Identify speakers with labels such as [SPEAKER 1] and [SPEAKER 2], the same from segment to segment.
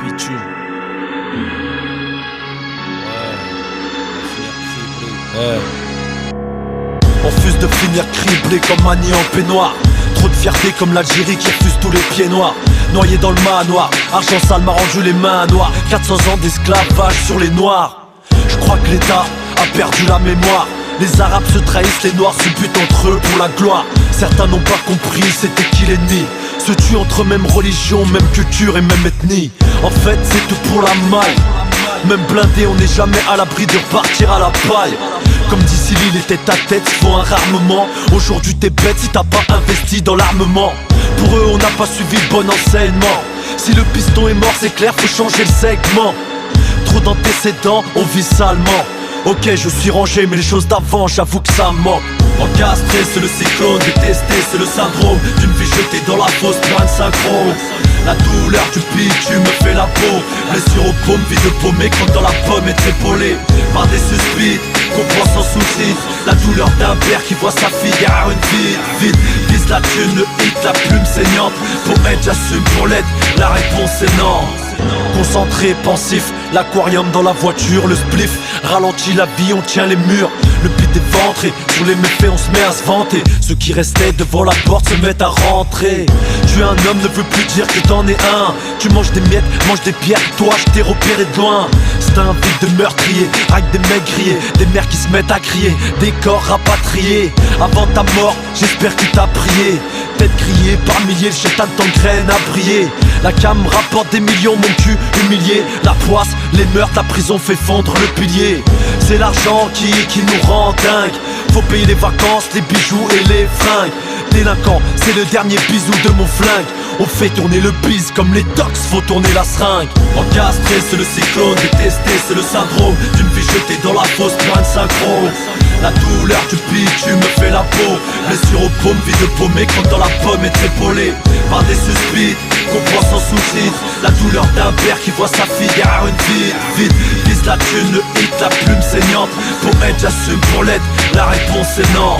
[SPEAKER 1] bitume. On refuse de finir criblé comme Mani en peignoir. Trop de fierté comme l'Algérie qui refuse tous les pieds noirs. Noyé dans le manoir, argent sale m'a rendu les mains noires. 400 ans d'esclavage sur les noirs. Je crois que l'État a perdu la mémoire. Les arabes se trahissent, les noirs se butent entre eux pour la gloire. Certains n'ont pas compris c'était qui l'ennemi. Se tuent entre même religion, même culture et même ethnie. En fait c'est tout pour la maille. Même blindé on n'est jamais à l'abri de repartir à la paille. Comme d'ici l'île était ta tête, faut un rarement. Aujourd'hui t'es bête si t'as pas investi dans l'armement. Pour eux on n'a pas suivi le bon enseignement. Si le piston est mort c'est clair, faut changer le segment. Trop d'antécédents, on vit salement. Ok je suis rangé mais les choses d'avant j'avoue que ça manque. Encastré c'est le cyclone, détesté c'est le syndrome d'une vie jetée dans la fosse, plein de synchrone. La douleur du bitume me fait la peau. Blessure aux paumes, vie de paumé comme dans la pomme est épaulée par des suspites, comprend sans souci. La douleur d'un père qui voit sa fille derrière une vie vide. Vise la thune, le hit, la plume saignante. Pour être j'assume, pour l'être, la réponse est non. Concentré, pensif, l'aquarium dans la voiture, le spliff ralentit la vie, on tient les murs. Le beat est ventré, sur les méfaits on se met à se vanter. Ceux qui restaient devant la porte se mettent à rentrer. Tu es un homme ne veut plus dire que t'en es un. Tu manges des miettes, manges des pierres, toi je t'ai repéré de loin. C'est un vide de meurtrier, avec des mecs grillés, des mères qui se mettent à crier, des corps rapatriés. Avant ta mort, j'espère que t'as prié. Tête grillée par milliers, le chétan t'engraine à briller. La cam rapporte des millions, mon cul humilié. La poisse, les meurtres, la prison fait fondre le pilier. C'est l'argent qui nous rend dingue. Faut payer les vacances, les bijoux et les fringues. Délinquant, c'est le dernier bisou de mon flingue. On fait tourner le bise comme les tox, faut tourner la seringue. Encastré c'est le cyclone, détesté c'est le syndrome d'une vie jetée dans la fosse, plein de synchrone. La douleur du bitume me fait la peau. Blessure aux paumes, vie de paumé comme dans la pomme est épaulée par des suspites, comprend sans souci. La douleur d'un père qui voit sa fille derrière une vie vide. Vise la thune, le hit, la plume saignante. Pour être j'assume, pour l'être, la réponse est non.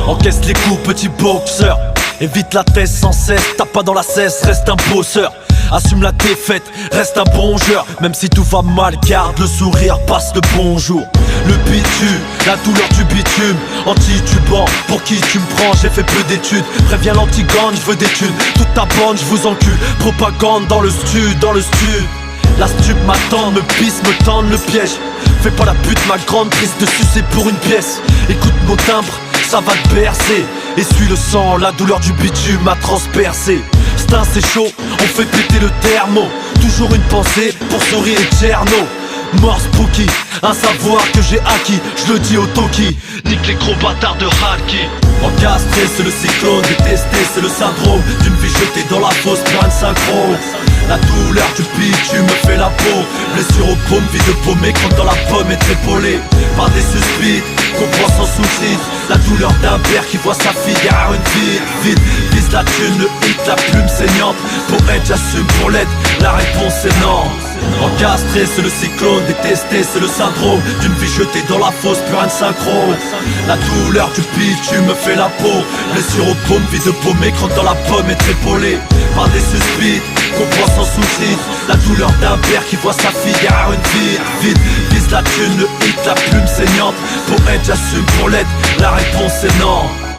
[SPEAKER 1] Encaisse les coups, petit boxeur. Évite la tête sans cesse, tape pas dans la cesse, reste un bosseur. Assume la défaite, reste un bon joueur. Même si tout va mal, garde le sourire, passe le bonjour. Le bitume, la douleur du bitume. Anti-tubant, pour qui tu me prends, j'ai fait peu d'études. Préviens l'antigone, je veux des thunes. Toute ta bande, je vous encule. Propagande dans le stud, dans le stud. La stup m'attend, me pisse, me tend le piège. Fais pas la pute, ma grande prise de sucer pour une pièce. Écoute mon timbre, ça va te bercer. Essuie le sang, la douleur du bitume m'a transpercé. Stin c'est chaud, on fait péter le thermo. Toujours une pensée pour sourire et Tcherno. Mort spooky, un savoir que j'ai acquis. Je le dis au Toki, nique les gros bâtards de Halki. Encastré c'est le cyclone, détesté c'est le syndrome d'une vie jetée dans la fosse, plein de synchrone. La douleur du bitume me fait la peau. Blessure aux paumes, vie de paumé comme dans la pomme est épaulée par des suspites, comprend sans souci. La douleur d'un père qui voit sa fille derrière une vie vide. Vise la thune, le hit, la plume saignante. Pour être j'assume, pour l'être, la réponse est non. Encastré c'est le cyclone, détesté c'est le syndrome d'une vie jetée dans la fosse, plus rien de synchrone. La douleur du bitume me fait la peau. Blessure aux paumes, vie de paumé quand dans la pomme est épaulée par des suspites, comprend sans souci. La douleur d'un père qui voit sa fille derrière une vie vide. Vise la thune, le hit, la plume saignante. Pour être j'assume, pour l'être, la réponse est non.